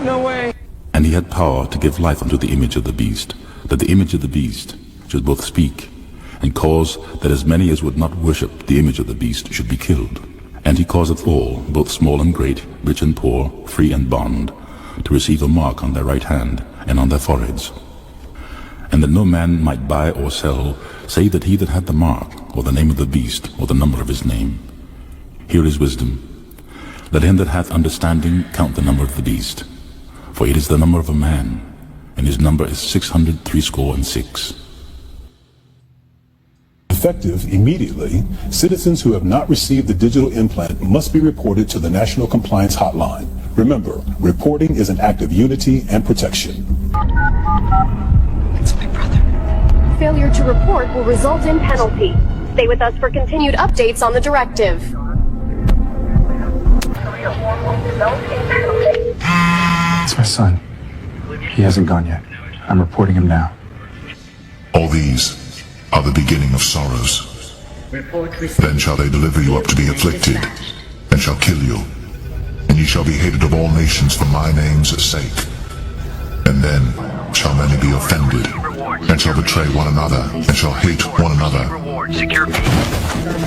No way. And he had power to give life unto the image of the beast, that the image of the beast should both speak, and cause that as many as would not worship the image of the beast should be killed. And he causeth all, both small and great, rich and poor, free and bond, to receive a mark on their right hand and on their foreheads. And that no man might buy or sell, save that he that had the mark, or the name of the beast, or the number of his name. Here is wisdom. Let him that hath understanding count the number of the beast, for it is the number of a man, and his number is 666. Effective immediately, citizens who have not received the digital implant must be reported to the National Compliance Hotline. Remember, reporting is an act of unity and protection. It's my brother. Failure to report will result in penalty. Stay with us for continued updates on the directive. It's my son. He hasn't gone yet. I'm reporting him now. All these are the beginning of sorrows. Then shall they deliver you up to be afflicted, and shall kill you. And ye shall be hated of all nations for my name's sake. And then shall many be offended, and shall betray one another, and shall hate one another.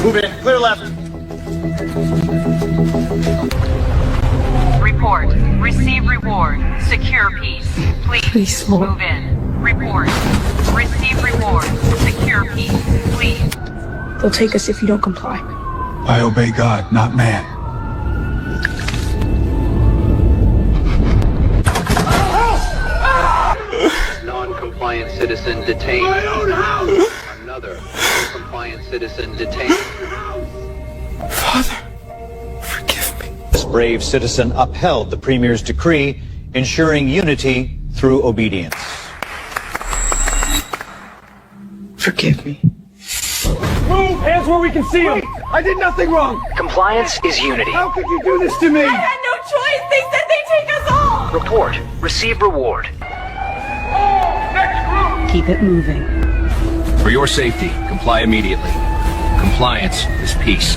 Move in. Clear left. Report. Receive reward. Secure peace. Please Lord. move in. Report. Receive reward. Secure peace. Please. They'll take us if you don't comply. I obey God, not man. Non-compliant citizen detained. Another non-compliant citizen detained. Father, forgive me. This brave citizen upheld the Premier's decree, ensuring unity through obedience. Forgive me. Move! Hands where we can see them! I did nothing wrong! Compliance is unity. How could you do this to me? I had no choice. They said they'd take us all. Report. Receive reward. Keep it moving. For your safety, comply immediately. Compliance is peace.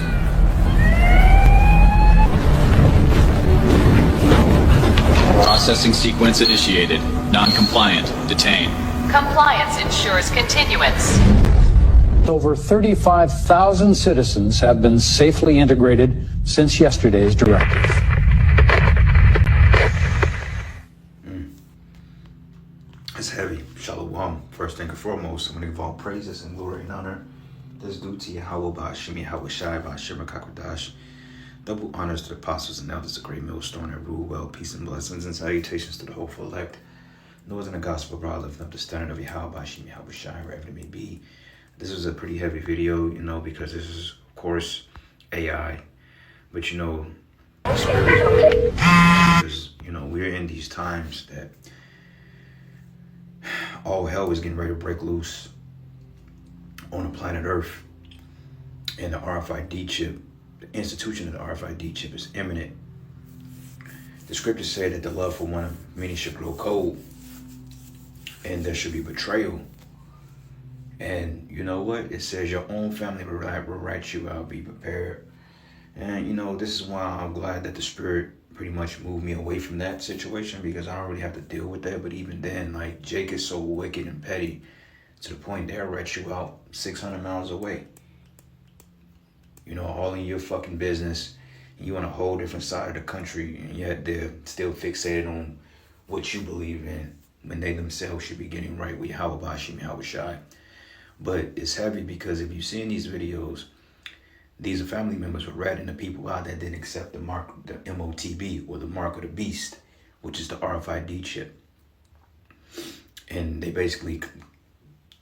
Processing sequence initiated. Non-compliant, detained. Compliance ensures continuance. Over 35,000 citizens have been safely integrated since yesterday's directive. It's heavy. Shalom. First thing and foremost, I'm going to give all praises and glory and honor that's due to Yahweh Ba'ashim Yahweh Shai Ba'ashim Kakwadash. Double honors to the apostles and elders, the great millstone that rule well, peace and blessings and salutations to the hopeful elect. Those in the gospel abroad lifting up the standard of Yahweh Ba'ashim Yahweh Shai, wherever it may be. This is a pretty heavy video, you know, because this is, of course, AI. But, you know, because, you know, we're in these times that all hell is getting ready to break loose on the planet Earth. And the RFID chip, the institution of the RFID chip is imminent. The scriptures say that the love for one of many should grow cold. And there should be betrayal. And you know what? It says your own family will write you out, be prepared. And you know, this is why I'm glad that the Spirit pretty much moved me away from that situation, because I don't really have to deal with that. But even then, like, Jake is so wicked and petty to the point they'll write you out 600 miles away. You know, all in your fucking business. And you on a whole different side of the country, and yet they're still fixated on what you believe in, when they themselves should be getting right with Yahweh Ba'ashim Yahweh Shai. But it's heavy because if you see in these videos, these are family members were ratting the people out that didn't accept the mark, the MOTB, or the mark of the beast, which is the RFID chip. And they basically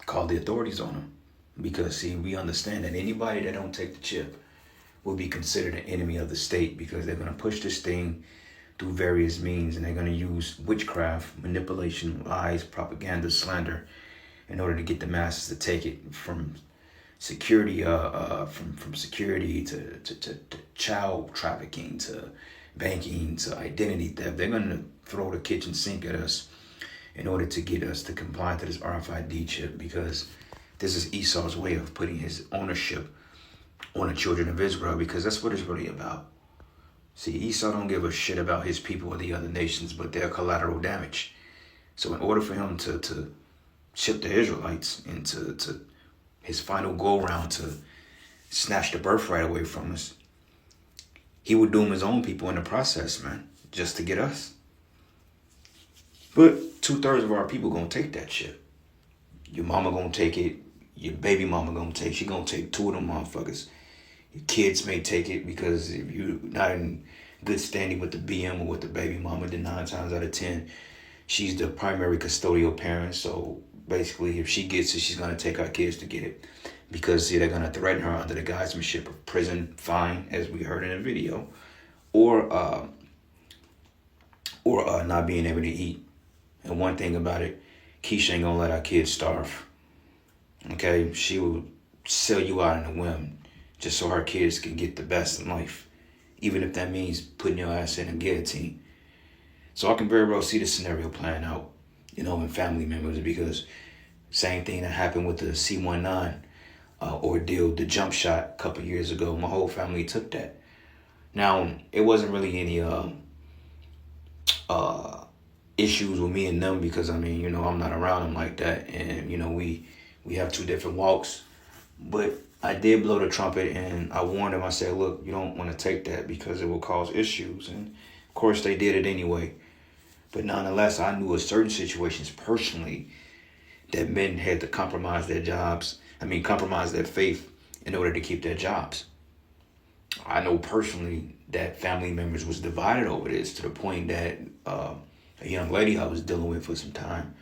called the authorities on them. Because, see, we understand that anybody that don't take the chip will be considered an enemy of the state, because they're going to push this thing through various means, and they're going to use witchcraft, manipulation, lies, propaganda, slander, in order to get the masses to take it from security, from security to child trafficking, to banking, to identity theft. They're going to throw the kitchen sink at us in order to get us to comply to this RFID chip, because this is Esau's way of putting his ownership on the children of Israel, because that's what it's really about. See, Esau don't give a shit about his people or the other nations, but their collateral damage. So in order for him to ship the Israelites into his final go-round to snatch the birthright away from us, he would doom his own people in the process, man, just to get us. But 2/3 of our people gonna take that shit. Your mama gonna take it. Your baby mama gonna take it. She gonna take 2 of them motherfuckers. Your kids may take it because if you're not in good standing with the BM or with the baby mama, then 9 times out of 10, she's the primary custodial parent. So basically, if she gets it, she's gonna take our kids to get it. Because see, they're gonna threaten her under the guisemanship of prison, fine, as we heard in the video, or not being able to eat. And one thing about it, Keisha ain't gonna let our kids starve. Okay, she will sell you out in a whim just so her kids can get the best in life, even if that means putting your ass in a guillotine. So I can very well see the scenario playing out, you know, in family members, because same thing that happened with the C-19 ordeal, the jump shot a couple years ago. My whole family took that. Now, it wasn't really any issues with me and them because, I mean, you know, I'm not around them like that. And, you know, we have 2 different walks. But I did blow the trumpet and I warned them. I said, look, you don't want to take that because it will cause issues. And, of course, they did it anyway. But nonetheless, I knew in certain situations personally that men had to compromise their jobs. Compromise their faith in order to keep their jobs. I know personally that family members was divided over this to the point that a young lady I was dealing with for some time,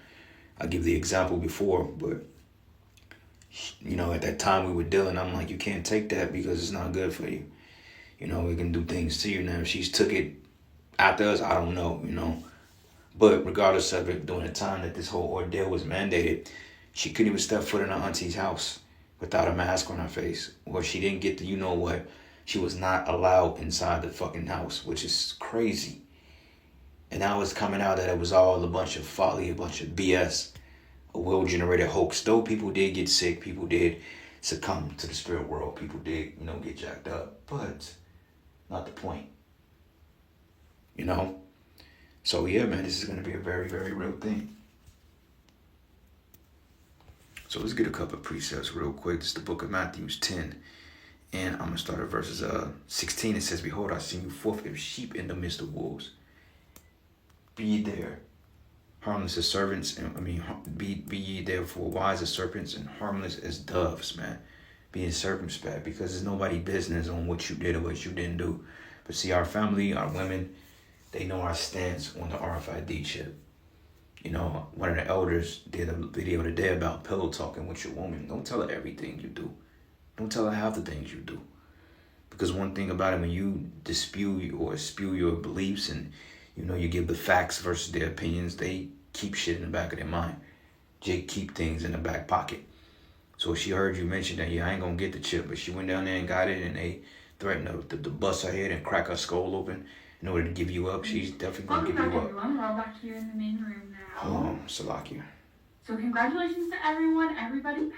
I give the example before, but you know, at that time we were dealing, I'm like, you can't take that because it's not good for you. You know, it can do things to you. Now, if she's took it after us, I don't know, you know. But regardless of it, during the time that this whole ordeal was mandated, she couldn't even step foot in her auntie's house without a mask on her face. Or she didn't get the, you know what, she was not allowed inside the fucking house, which is crazy. And now it's coming out that it was all a bunch of folly, a bunch of BS, a well-generated hoax. Though people did get sick, people did succumb to the spirit world, people did, you know, get jacked up, but not the point, you know? So yeah, man, this is going to be a very, very real thing. So let's get a couple of precepts real quick. This is the book of Matthew 10. And I'm going to start at verses 16. It says, behold, I send you forth as sheep in the midst of wolves. Be ye there, harmless as servants. Be ye therefore wise as serpents and harmless as doves, man. Being circumspect, because there's nobody business on what you did or what you didn't do. But see, our family, our women, they know our stance on the RFID chip. You know, one of the elders did a video today about pillow talking with your woman. Don't tell her everything you do. Don't tell her half the things you do. Because one thing about it, when you dispute or spew your beliefs and, you know, you give the facts versus their opinions, they keep shit in the back of their mind. They keep things in the back pocket. So she heard you mention that, yeah, I ain't going to get the chip, but she went down there and got it, and they threatened to bust her head and crack her skull open in order to give you up. She's definitely going to give you up. Everyone. We're all back here in the main room now. Salakia. So congratulations to everyone. Everybody